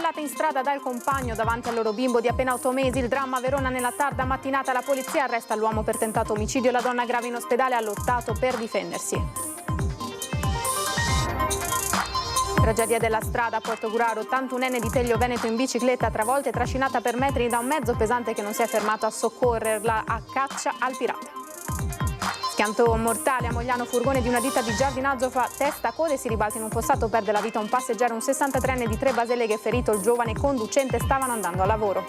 accoltellata in strada dal compagno davanti al loro bimbo di appena 8 mesi. Il dramma a Verona nella tarda mattinata. La polizia arresta l'uomo per tentato omicidio. La donna grave in ospedale ha lottato per difendersi. Tragedia della strada a Portogruaro, 81enne di Teglio Veneto in bicicletta travolta e trascinata per metri da un mezzo pesante che non si è fermato a soccorrerla, a caccia al pirata. Schianto mortale a Mogliano, furgone di una ditta di giardinaggio fa testa a coda e si ribalta in un fossato, perde la vita un passeggero, un 63enne di Trebaseleghe è ferito, il giovane conducente stavano andando a lavoro.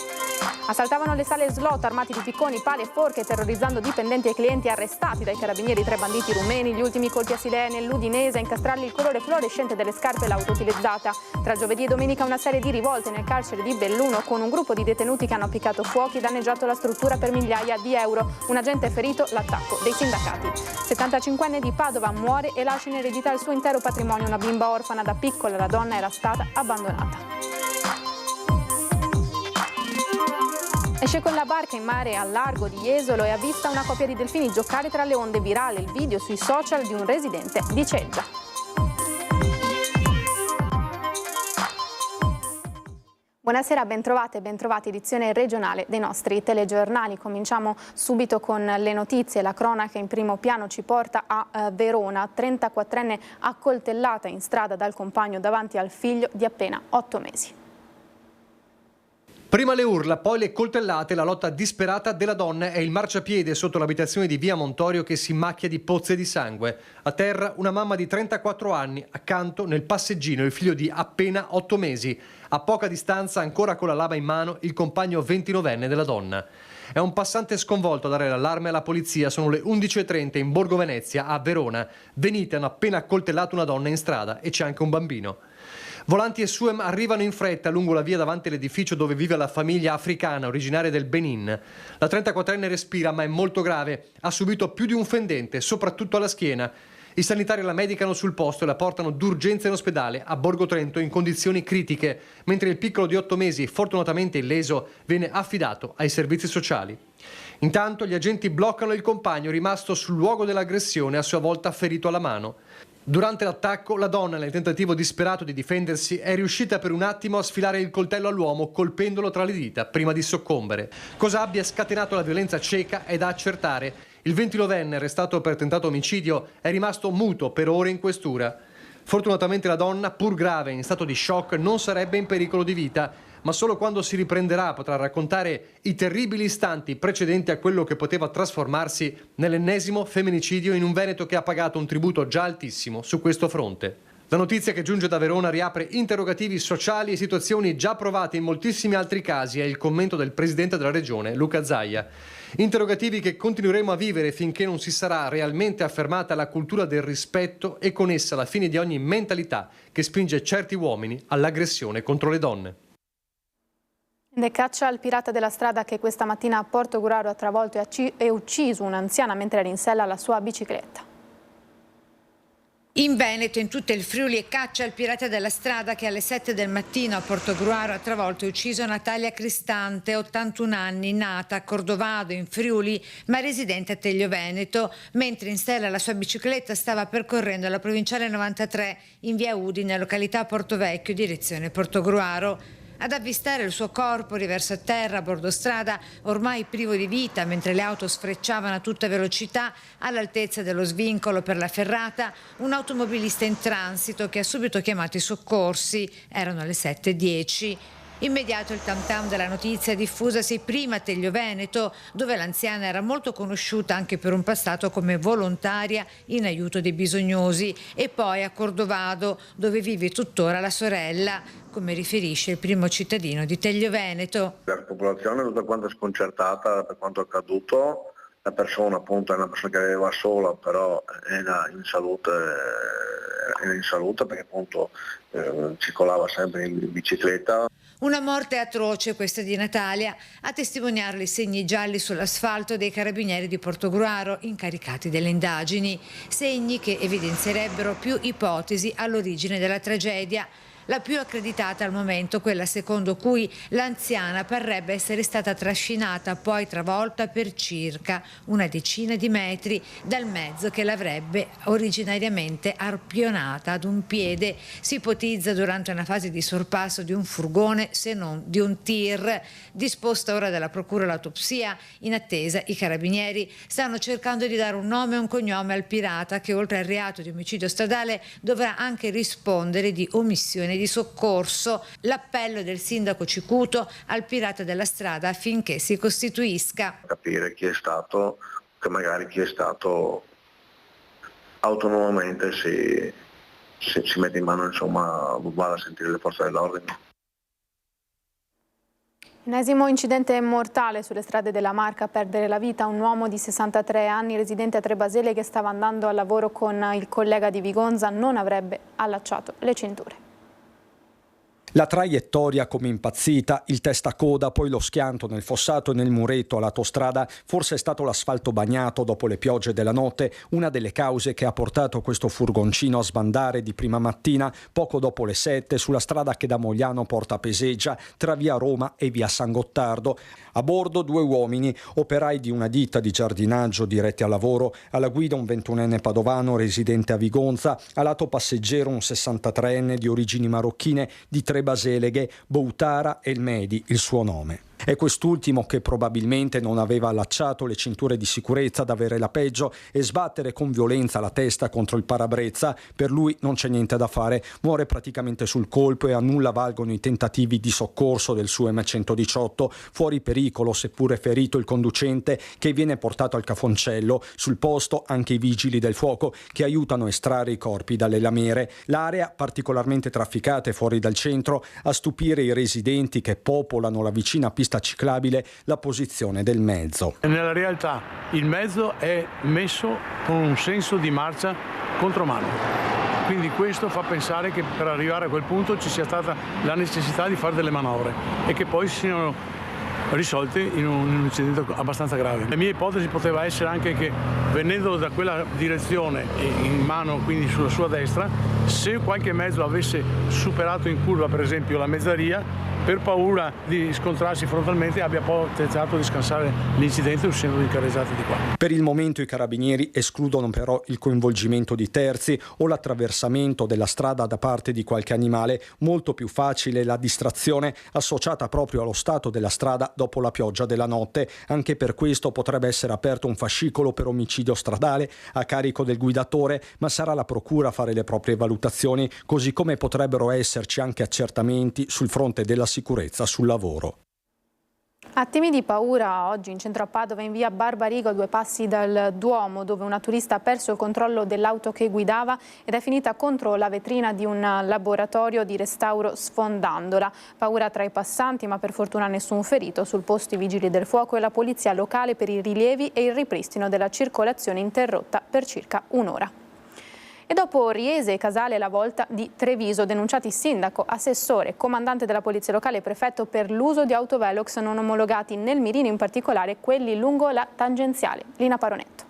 Assaltavano le sale slot armati di picconi, pali e forche, terrorizzando dipendenti e clienti arrestati dai carabinieri 3 banditi rumeni. Gli ultimi colpi a Silea nell'Udinese, a incastrargli il colore fluorescente delle scarpe e l'auto utilizzata. Tra giovedì e domenica una serie di rivolte nel carcere di Belluno con un gruppo di detenuti che hanno appiccato fuochi e danneggiato la struttura per migliaia di euro. Un agente è ferito, l'attacco dei sindacati. 75enne di Padova muore e lascia in eredità il suo intero patrimonio, una bimba orfana. Da piccola la donna era stata abbandonata. Esce con la barca in mare al largo di Jesolo e avvista una coppia di delfini giocare tra le onde. Virale il video sui social di un residente di Ceggia. Buonasera, bentrovate e bentrovati, edizione regionale dei nostri telegiornali. Cominciamo subito con le notizie. La cronaca in primo piano ci porta a Verona. 34enne accoltellata in strada dal compagno davanti al figlio di appena 8 mesi. Prima le urla, poi le coltellate, la lotta disperata della donna e il marciapiede sotto l'abitazione di via Montorio che si macchia di pozze di sangue. A terra una mamma di 34 anni, accanto nel passeggino il figlio di appena 8 mesi. A poca distanza, ancora con la lama in mano, il compagno 29enne della donna. È un passante sconvolto a dare l'allarme alla polizia. Sono le 11:30 in Borgo Venezia, a Verona. Venite, hanno appena accoltellato una donna in strada e c'è anche un bambino. Volanti e SUEM arrivano in fretta lungo la via davanti all'edificio dove vive la famiglia africana originaria del Benin. La 34enne respira ma è molto grave, ha subito più di un fendente, soprattutto alla schiena. I sanitari la medicano sul posto e la portano d'urgenza in ospedale a Borgo Trento in condizioni critiche, mentre il piccolo di 8 mesi, fortunatamente illeso, viene affidato ai servizi sociali. Intanto gli agenti bloccano il compagno rimasto sul luogo dell'aggressione, a sua volta ferito alla mano. Durante l'attacco, la donna, nel tentativo disperato di difendersi, è riuscita per un attimo a sfilare il coltello all'uomo colpendolo tra le dita prima di soccombere. Cosa abbia scatenato la violenza cieca è da accertare. Il 29enne, arrestato per tentato omicidio, è rimasto muto per ore in questura. Fortunatamente la donna, pur grave in stato di shock, non sarebbe in pericolo di vita, ma solo quando si riprenderà potrà raccontare i terribili istanti precedenti a quello che poteva trasformarsi nell'ennesimo femminicidio in un Veneto che ha pagato un tributo già altissimo su questo fronte. La notizia che giunge da Verona riapre interrogativi sociali e situazioni già provate in moltissimi altri casi, è il commento del presidente della regione, Luca Zaia. Interrogativi che continueremo a vivere finché non si sarà realmente affermata la cultura del rispetto e con essa la fine di ogni mentalità che spinge certi uomini all'aggressione contro le donne. Ne caccia al pirata della strada che questa mattina a Portogruaro ha travolto e ucciso un'anziana mentre era in sella alla sua bicicletta. In Veneto, in tutto il Friuli, e caccia al pirata della strada che alle 7 del mattino a Portogruaro ha travolto e ucciso Natalia Cristante, 81 anni, nata a Cordovado in Friuli ma residente a Teglio Veneto, mentre in sella alla sua bicicletta stava percorrendo la provinciale 93 in via Udine, località Portovecchio, direzione Portogruaro. Ad avvistare il suo corpo riverso a terra a bordo strada, ormai privo di vita, mentre le auto sfrecciavano a tutta velocità all'altezza dello svincolo per la ferrata, un automobilista in transito che ha subito chiamato i soccorsi. Erano le 7:10. Immediato il tam tam della notizia diffusasi prima a Teglio Veneto, dove l'anziana era molto conosciuta anche per un passato come volontaria in aiuto dei bisognosi, e poi a Cordovado, dove vive tuttora la sorella, come riferisce il primo cittadino di Teglio Veneto. La popolazione è tutta quanta sconcertata per quanto accaduto. La persona appunto è una persona che viveva sola, però era in salute perché appunto circolava sempre in bicicletta. Una morte atroce questa di Natalia, a testimoniarle i segni gialli sull'asfalto dei carabinieri di Portogruaro incaricati delle indagini, segni che evidenzierebbero più ipotesi all'origine della tragedia. la più accreditata al momento, quella secondo cui l'anziana parrebbe essere stata trascinata, poi travolta per circa una decina di metri dal mezzo che l'avrebbe originariamente arpionata ad un piede. Si ipotizza durante una fase di sorpasso di un furgone, se non di un tir. Disposta ora dalla procura l'autopsia, in attesa i carabinieri stanno cercando di dare un nome e un cognome al pirata che, oltre al reato di omicidio stradale, dovrà anche rispondere di omissione di soccorso. L'appello del sindaco Cicuto al pirata della strada affinché si costituisca. Capire chi è stato, che magari chi è stato autonomamente si mette in mano, insomma, vada a sentire le forze dell'ordine. Ennesimo incidente mortale sulle strade della Marca, a perdere la vita un uomo di 63 anni residente a Trebasele che stava andando al lavoro con il collega di Vigonza, non avrebbe allacciato le cinture. La traiettoria come impazzita, il testacoda, poi lo schianto nel fossato e nel muretto all'autostrada, forse è stato l'asfalto bagnato dopo le piogge della notte, una delle cause che ha portato questo furgoncino a sbandare di prima mattina, poco dopo le 7, sulla strada che da Mogliano porta a Peseggia, tra via Roma e via San Gottardo. A bordo 2 uomini, operai di una ditta di giardinaggio diretti al lavoro, alla guida un 21enne padovano residente a Vigonza, a lato passeggero un 63enne di origini marocchine di Trebaseleghe, Boutara El Medi, il suo nome. È quest'ultimo che probabilmente non aveva allacciato le cinture di sicurezza ad avere la peggio e sbattere con violenza la testa contro il parabrezza. Per lui non c'è niente da fare, muore praticamente sul colpo e a nulla valgono i tentativi di soccorso del suo M118. Fuori pericolo, seppure ferito il conducente, che viene portato al cafoncello. Sul posto anche i vigili del fuoco che aiutano a estrarre i corpi dalle lamiere. L'area, particolarmente trafficata e fuori dal centro, a stupire i residenti che popolano la vicina pista ciclabile, la posizione del mezzo. Nella realtà il mezzo è messo con un senso di marcia contromano, quindi questo fa pensare che per arrivare a quel punto ci sia stata la necessità di fare delle manovre e che poi siano risolte in un incidente abbastanza grave. La mia ipotesi poteva essere anche che, venendo da quella direzione in mano, quindi sulla sua destra, se qualche mezzo avesse superato in curva per esempio la Mezzaria, per paura di scontrarsi frontalmente abbia poi tentato di scansare l'incidente uscendo di carreggiate di qua. Per il momento i carabinieri escludono però il coinvolgimento di terzi o l'attraversamento della strada da parte di qualche animale. Molto più facile la distrazione associata proprio allo stato della strada dopo la pioggia della notte. Anche per questo potrebbe essere aperto un fascicolo per omicidio stradale a carico del guidatore, ma sarà la procura a fare le proprie valutazioni, così come potrebbero esserci anche accertamenti sul fronte della sicurezza sul lavoro. Attimi di paura oggi in centro a Padova, in via Barbarigo, a 2 passi dal Duomo, dove una turista ha perso il controllo dell'auto che guidava ed è finita contro la vetrina di un laboratorio di restauro sfondandola. Paura tra i passanti, ma per fortuna nessun ferito. Sul posto i vigili del fuoco e la polizia locale per i rilievi e il ripristino della circolazione interrotta per circa un'ora. E dopo Riese e Casale la volta di Treviso, denunciati sindaco, assessore, comandante della polizia locale e prefetto per l'uso di autovelox non omologati nel mirino, in particolare quelli lungo la tangenziale. Lina Paronetto.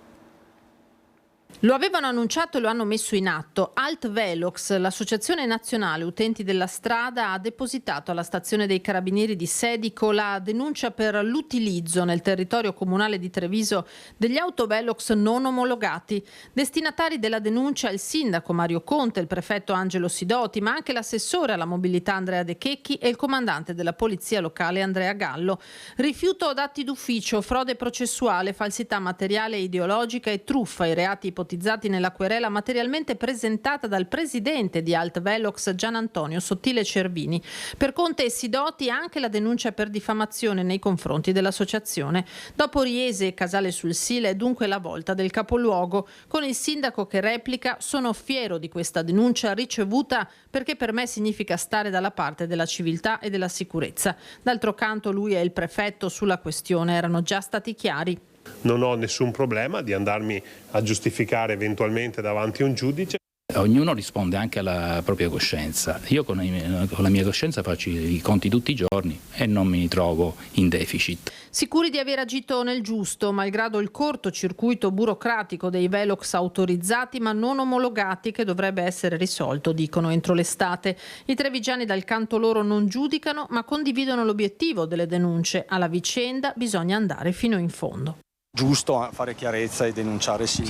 Lo avevano annunciato e lo hanno messo in atto. Altvelox, l'associazione nazionale utenti della strada, ha depositato alla stazione dei carabinieri di Sedico la denuncia per l'utilizzo nel territorio comunale di Treviso degli autovelox non omologati. Destinatari della denuncia il sindaco Mario Conte, il prefetto Angelo Sidoti, ma anche l'assessore alla mobilità Andrea De Checchi e il comandante della polizia locale Andrea Gallo. Rifiuto d'atti d'ufficio, frode processuale, falsità materiale e ideologica e truffa, i reati ipotizzati nella querela materialmente presentata dal presidente di Altvelox Gian Antonio Sottile Cervini. Per Conte e Sidoti anche la denuncia per diffamazione nei confronti dell'associazione. Dopo Riese e Casale sul Sile è dunque la volta del capoluogo, con il sindaco che replica: sono fiero di questa denuncia ricevuta perché per me significa stare dalla parte della civiltà e della sicurezza. D'altro canto lui e il prefetto sulla questione erano già stati chiari. Non ho nessun problema di andarmi a giustificare eventualmente davanti a un giudice. Ognuno risponde anche alla propria coscienza. Io con la mia coscienza faccio i conti tutti i giorni e non mi trovo in deficit. Sicuri di aver agito nel giusto, malgrado il cortocircuito burocratico dei velox autorizzati ma non omologati, che dovrebbe essere risolto, dicono, entro l'estate. I trevigiani dal canto loro non giudicano ma condividono l'obiettivo delle denunce. Alla vicenda bisogna andare fino in fondo. Giusto fare chiarezza e denunciare sì.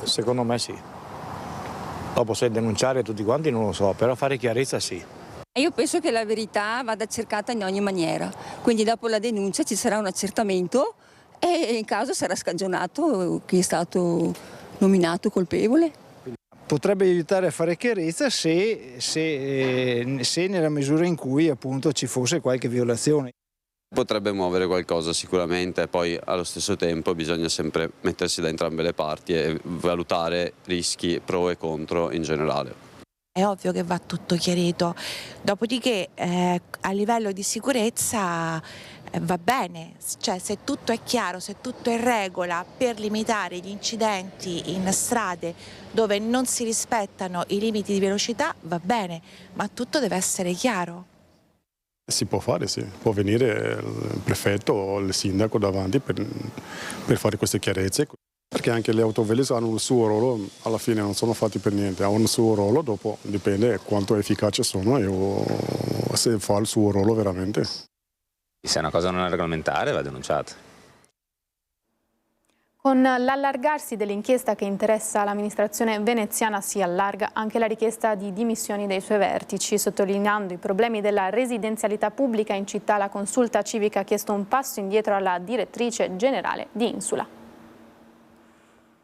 Secondo me sì. Dopo se denunciare tutti quanti non lo so, però fare chiarezza sì. Io penso che la verità vada cercata in ogni maniera, quindi dopo la denuncia ci sarà un accertamento e in caso sarà scagionato chi è stato nominato colpevole. Potrebbe aiutare a fare chiarezza se nella misura in cui appunto ci fosse qualche violazione. Potrebbe muovere qualcosa sicuramente, poi allo stesso tempo bisogna sempre mettersi da entrambe le parti e valutare rischi pro e contro in generale. È ovvio che va tutto chiarito, dopodiché a livello di sicurezza va bene, cioè se tutto è chiaro, se tutto è in regola per limitare gli incidenti in strade dove non si rispettano i limiti di velocità va bene, ma tutto deve essere chiaro. Si può fare, sì. Può venire il prefetto o il sindaco davanti per fare queste chiarezze. Perché anche le autovelox hanno il suo ruolo, alla fine non sono fatti per niente, hanno un suo ruolo, dopo dipende quanto efficaci sono e se fa il suo ruolo veramente. Se una cosa non è regolamentare va denunciata. Con l'allargarsi dell'inchiesta che interessa l'amministrazione veneziana si allarga anche la richiesta di dimissioni dei suoi vertici. Sottolineando i problemi della residenzialità pubblica in città, la Consulta Civica ha chiesto un passo indietro alla direttrice generale di Insula.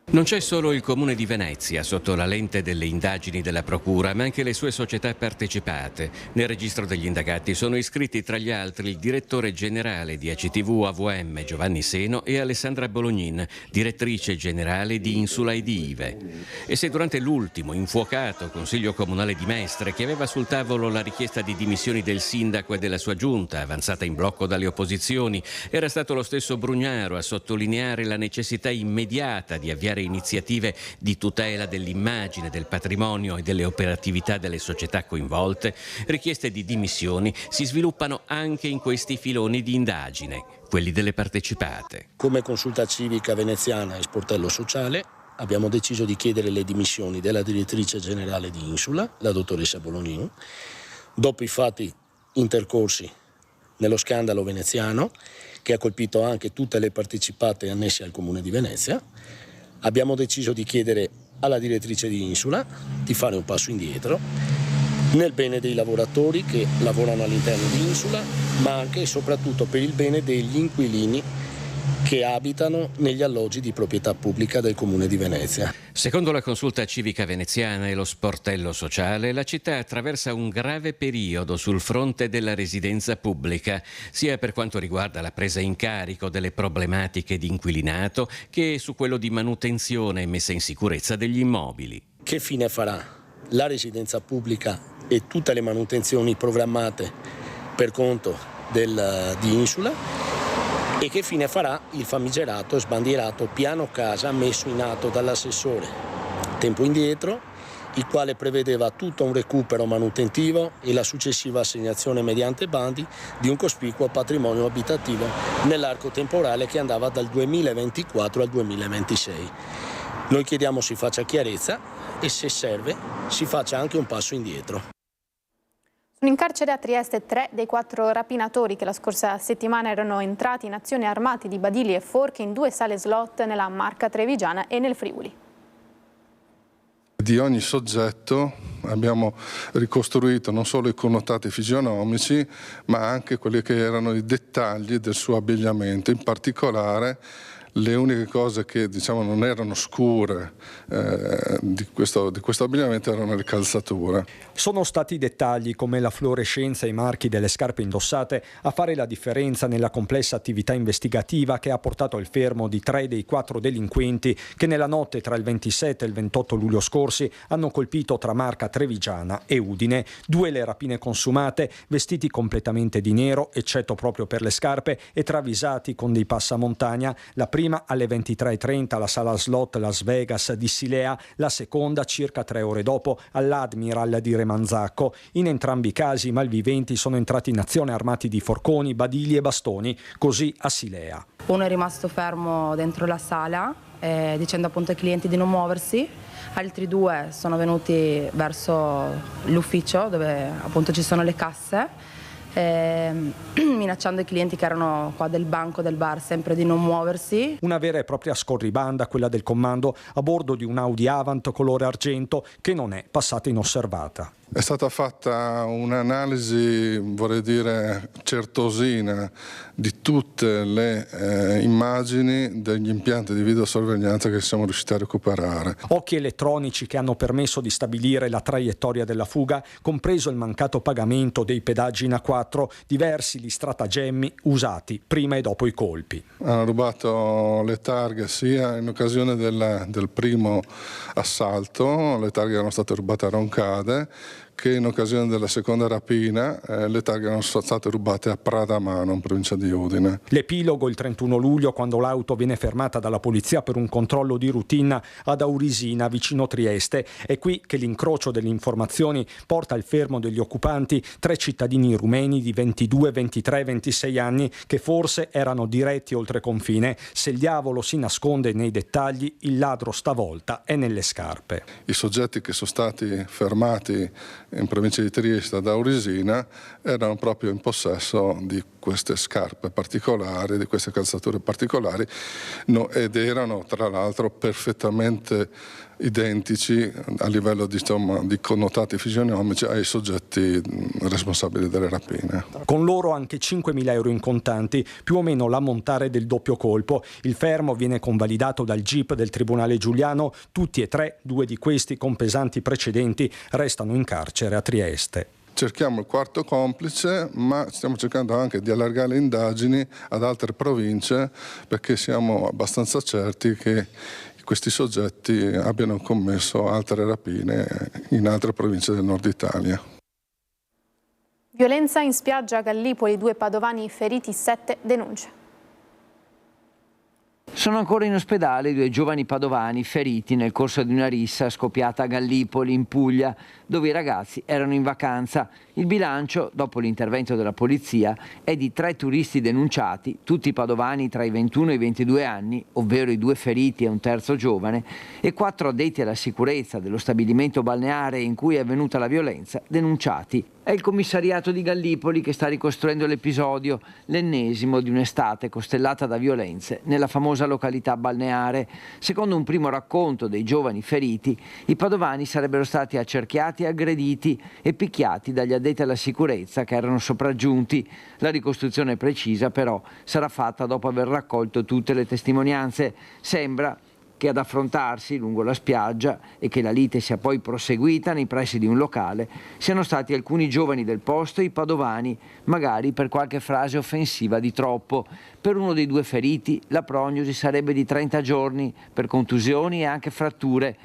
Non c'è solo il Comune di Venezia sotto la lente delle indagini della Procura, ma anche le sue società partecipate. Nel registro degli indagati sono iscritti tra gli altri il direttore generale di ACTV AVM Giovanni Seno e Alessandra Bolognin, direttrice generale di Insula e di Ive. E se durante l'ultimo infuocato Consiglio Comunale di Mestre, che aveva sul tavolo la richiesta di dimissioni del sindaco e della sua giunta, avanzata in blocco dalle opposizioni, era stato lo stesso Brugnaro a sottolineare la necessità immediata di avviare iniziative di tutela dell'immagine, del patrimonio e delle operatività delle società coinvolte, richieste di dimissioni si sviluppano anche in questi filoni di indagine, quelli delle partecipate. Come Consulta Civica Veneziana e Sportello Sociale abbiamo deciso di chiedere le dimissioni della direttrice generale di Insula, la dottoressa Bolognin, dopo i fatti intercorsi nello scandalo veneziano che ha colpito anche tutte le partecipate annesse al Comune di Venezia. Abbiamo deciso di chiedere alla direttrice di Insula di fare un passo indietro nel bene dei lavoratori che lavorano all'interno di Insula, ma anche e soprattutto per il bene degli inquilini che abitano negli alloggi di proprietà pubblica del Comune di Venezia. Secondo la Consulta Civica Veneziana e lo Sportello Sociale, la città attraversa un grave periodo sul fronte della residenza pubblica, sia per quanto riguarda la presa in carico delle problematiche di inquilinato che su quello di manutenzione e messa in sicurezza degli immobili. Che fine farà la residenza pubblica e tutte le manutenzioni programmate per conto di Insula? E che fine farà il famigerato e sbandierato piano casa messo in atto dall'assessore tempo indietro, il quale prevedeva tutto un recupero manutentivo e la successiva assegnazione mediante bandi di un cospicuo patrimonio abitativo nell'arco temporale che andava dal 2024 al 2026. Noi chiediamo si faccia chiarezza e, se serve, si faccia anche un passo indietro. Sono in carcere a Trieste 3 dei 4 rapinatori che la scorsa settimana erano entrati in azione armati di badili e forche in 2 sale slot nella Marca Trevigiana e nel Friuli. Di ogni soggetto abbiamo ricostruito non solo i connotati fisionomici, ma anche quelli che erano i dettagli del suo abbigliamento, in particolare le uniche cose che non erano scure di questo abbigliamento erano le calzature. Sono stati i dettagli come la fluorescenza e i marchi delle scarpe indossate a fare la differenza nella complessa attività investigativa che ha portato al fermo di 3 dei 4 delinquenti che nella notte tra il 27 e il 28 luglio scorsi hanno colpito tra Marca Trevigiana e Udine 2 le rapine consumate, vestiti completamente di nero eccetto proprio per le scarpe e travisati con dei passamontagna. La prima prima alle 23:30 alla sala slot Las Vegas di Silea, la seconda circa 3 ore dopo all'Admiral di Remanzacco. In entrambi i casi i malviventi sono entrati in azione armati di forconi, badili e bastoni, così a Silea. Uno è rimasto fermo dentro la sala dicendo appunto ai clienti di non muoversi, altri 2 sono venuti verso l'ufficio dove appunto ci sono le casse, minacciando i clienti che erano qua del banco del bar sempre di non muoversi. Una vera e propria scorribanda, quella del comando, a bordo di un Audi Avant colore argento che non è passata inosservata. È stata fatta un'analisi, vorrei dire, certosina di tutte le immagini degli impianti di videosorveglianza che siamo riusciti a recuperare. Occhi elettronici che hanno permesso di stabilire la traiettoria della fuga, compreso il mancato pagamento dei pedaggi in A4, diversi gli stratagemmi usati prima e dopo i colpi. Hanno rubato le targhe sia in occasione del primo assalto, le targhe erano state rubate a Roncade, che in occasione della seconda rapina le targhe erano state rubate a Pradamano, in provincia di Udine. L'epilogo il 31 luglio, quando l'auto viene fermata dalla polizia per un controllo di routine ad Aurisina, vicino Trieste. È qui che l'incrocio delle informazioni porta al fermo degli occupanti 3 cittadini rumeni di 22, 23 e 26 anni che forse erano diretti oltre confine. Se il diavolo si nasconde nei dettagli, il ladro stavolta è nelle scarpe. I soggetti che sono stati fermati in provincia di Trieste ad Aurisina erano proprio in possesso di queste scarpe particolari, di queste calzature particolari, ed erano tra l'altro perfettamente identici a livello di connotati fisionomici ai soggetti responsabili delle rapine. Con loro anche 5.000 euro in contanti, più o meno l'ammontare del doppio colpo. Il fermo viene convalidato dal GIP del Tribunale Giuliano. Tutti e 3, 2 di questi con pesanti precedenti, restano in carcere a Trieste. Cerchiamo il quarto complice, ma stiamo cercando anche di allargare le indagini ad altre province, perché siamo abbastanza certi che questi soggetti abbiano commesso altre rapine in altre province del nord Italia. Violenza in spiaggia a Gallipoli, 2 padovani feriti, 7 denunce. Sono ancora in ospedale 2 giovani padovani feriti nel corso di una rissa scoppiata a Gallipoli, in Puglia, dove i ragazzi erano in vacanza. Il bilancio, dopo l'intervento della polizia, è di 3 turisti denunciati, tutti padovani tra i 21 e i 22 anni, ovvero i 2 feriti e un terzo giovane, e 4 addetti alla sicurezza dello stabilimento balneare in cui è avvenuta la violenza, denunciati. È il commissariato di Gallipoli che sta ricostruendo l'episodio, l'ennesimo di un'estate costellata da violenze nella famosa località balneare. Secondo un primo racconto dei giovani feriti, i padovani sarebbero stati accerchiati, aggrediti e picchiati dagli addetti alla sicurezza che erano sopraggiunti. La ricostruzione precisa però sarà fatta dopo aver raccolto tutte le testimonianze. Sembra che ad affrontarsi lungo la spiaggia e che la lite sia poi proseguita nei pressi di un locale siano stati alcuni giovani del posto e i padovani, magari per qualche frase offensiva di troppo. Per uno dei 2 feriti la prognosi sarebbe di 30 giorni per contusioni e anche fratture.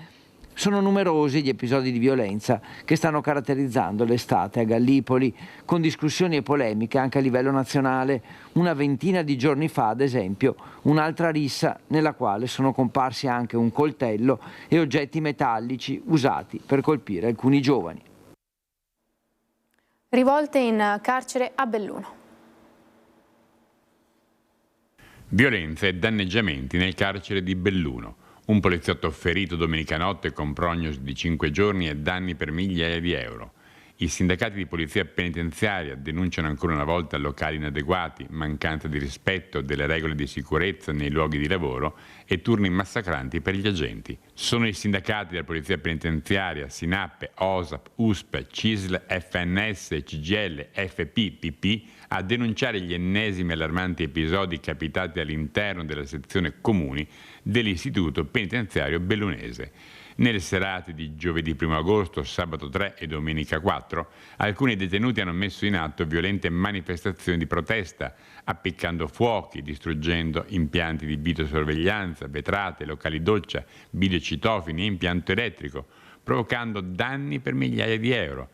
Sono numerosi gli episodi di violenza che stanno caratterizzando l'estate a Gallipoli, con discussioni e polemiche anche a livello nazionale. Una ventina di giorni fa, ad esempio, un'altra rissa nella quale sono comparsi anche un coltello e oggetti metallici usati per colpire alcuni giovani. Rivolte in carcere a Belluno. Violenze e danneggiamenti nel carcere di Belluno. Un poliziotto ferito domenica notte con prognosi di 5 giorni e danni per migliaia di euro. I sindacati di polizia penitenziaria denunciano ancora una volta locali inadeguati, mancanza di rispetto delle regole di sicurezza nei luoghi di lavoro e turni massacranti per gli agenti. Sono i sindacati della polizia penitenziaria, SINAP, OSAP, USP, CISL, FNS, CGL, FP, PP a denunciare gli ennesimi allarmanti episodi capitati all'interno della sezione comuni dell'istituto penitenziario bellunese. Nelle serate di giovedì 1 agosto, sabato 3 e domenica 4, alcuni detenuti hanno messo in atto violente manifestazioni di protesta, appiccando fuochi, distruggendo impianti di videosorveglianza, vetrate, locali doccia, videocitofoni e impianto elettrico, provocando danni per migliaia di euro.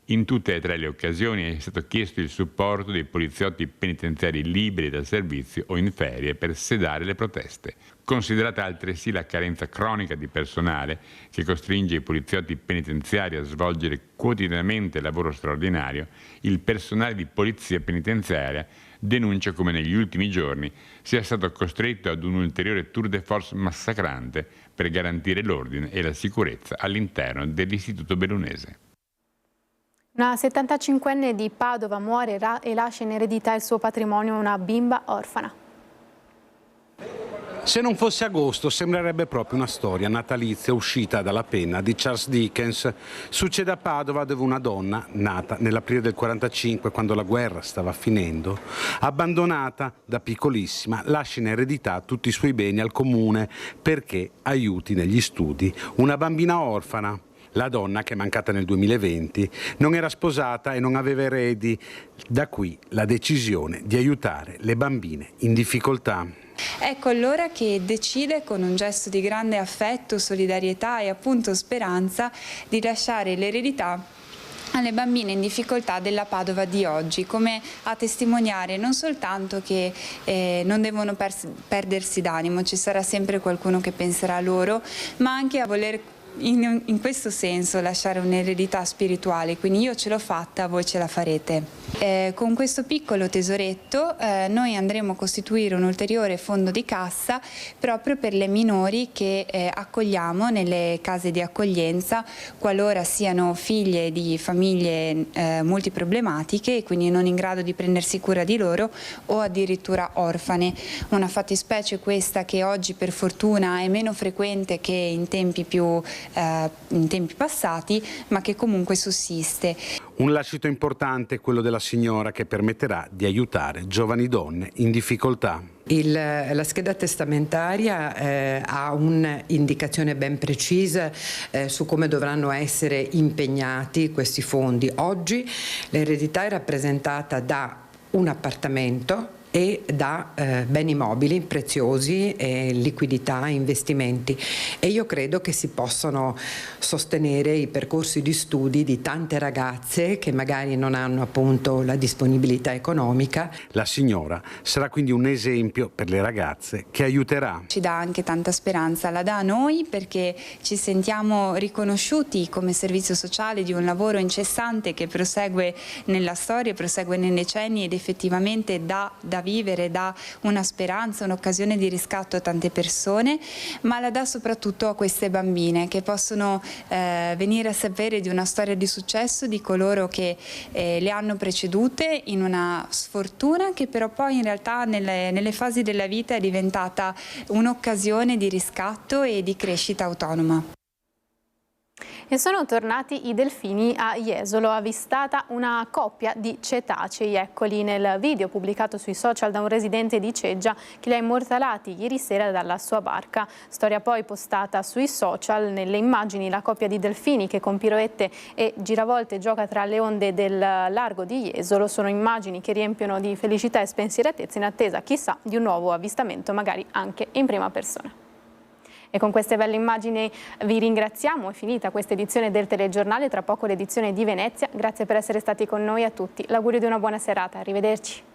In tutte e 3 le occasioni è stato chiesto il supporto dei poliziotti penitenziari liberi dal servizio o in ferie per sedare le proteste. Considerata altresì la carenza cronica di personale che costringe i poliziotti penitenziari a svolgere quotidianamente lavoro straordinario, il personale di polizia penitenziaria denuncia come negli ultimi giorni sia stato costretto ad un ulteriore tour de force massacrante per garantire l'ordine e la sicurezza all'interno dell'istituto bellunese. Una 75enne di Padova muore e lascia in eredità il suo patrimonio a una bimba orfana. Se non fosse agosto sembrerebbe proprio una storia natalizia uscita dalla penna di Charles Dickens. Succede a Padova, dove una donna, nata nell'aprile del 45, quando la guerra stava finendo, abbandonata da piccolissima, lascia in eredità tutti i suoi beni al comune perché aiuti negli studi una bambina orfana. La donna, che è mancata nel 2020, non era sposata e non aveva eredi. Da qui la decisione di aiutare le bambine in difficoltà. Ecco allora che decide, con un gesto di grande affetto, solidarietà e appunto speranza, di lasciare l'eredità alle bambine in difficoltà della Padova di oggi, come a testimoniare non soltanto che non devono perdersi d'animo, ci sarà sempre qualcuno che penserà a loro, ma anche a voler in questo senso lasciare un'eredità spirituale. Quindi io ce l'ho fatta, voi ce la farete. Con questo piccolo tesoretto noi andremo a costituire un ulteriore fondo di cassa proprio per le minori che accogliamo nelle case di accoglienza, qualora siano figlie di famiglie multiproblematiche e quindi non in grado di prendersi cura di loro, o addirittura orfane. Una fattispecie questa che oggi per fortuna è meno frequente che in tempi passati, ma che comunque sussiste. Un lascito importante è quello della signora, che permetterà di aiutare giovani donne in difficoltà. La scheda testamentaria ha un'indicazione ben precisa su come dovranno essere impegnati questi fondi. Oggi l'eredità è rappresentata da un appartamento e da beni mobili preziosi, liquidità, investimenti, e io credo che si possano sostenere i percorsi di studi di tante ragazze che magari non hanno appunto la disponibilità economica. La signora sarà quindi un esempio per le ragazze che aiuterà. Ci dà anche tanta speranza, la dà a noi perché ci sentiamo riconosciuti come servizio sociale di un lavoro incessante che prosegue nella storia, prosegue nei decenni ed effettivamente dà vivere, dà una speranza, un'occasione di riscatto a tante persone, ma la dà soprattutto a queste bambine che possono venire a sapere di una storia di successo di coloro che le hanno precedute in una sfortuna che però poi in realtà nelle fasi della vita è diventata un'occasione di riscatto e di crescita autonoma. E sono tornati i delfini a Jesolo, avvistata una coppia di cetacei. Eccoli nel video pubblicato sui social da un residente di Ceggia che li ha immortalati ieri sera dalla sua barca. Storia poi postata sui social. Nelle immagini la coppia di delfini che con piroette e giravolte gioca tra le onde del largo di Jesolo. Sono immagini che riempiono di felicità e spensieratezza in attesa, chissà, di un nuovo avvistamento, magari anche in prima persona. E con queste belle immagini vi ringraziamo, è finita questa edizione del telegiornale, tra poco l'edizione di Venezia. Grazie per essere stati con noi a tutti, l'augurio di una buona serata, arrivederci.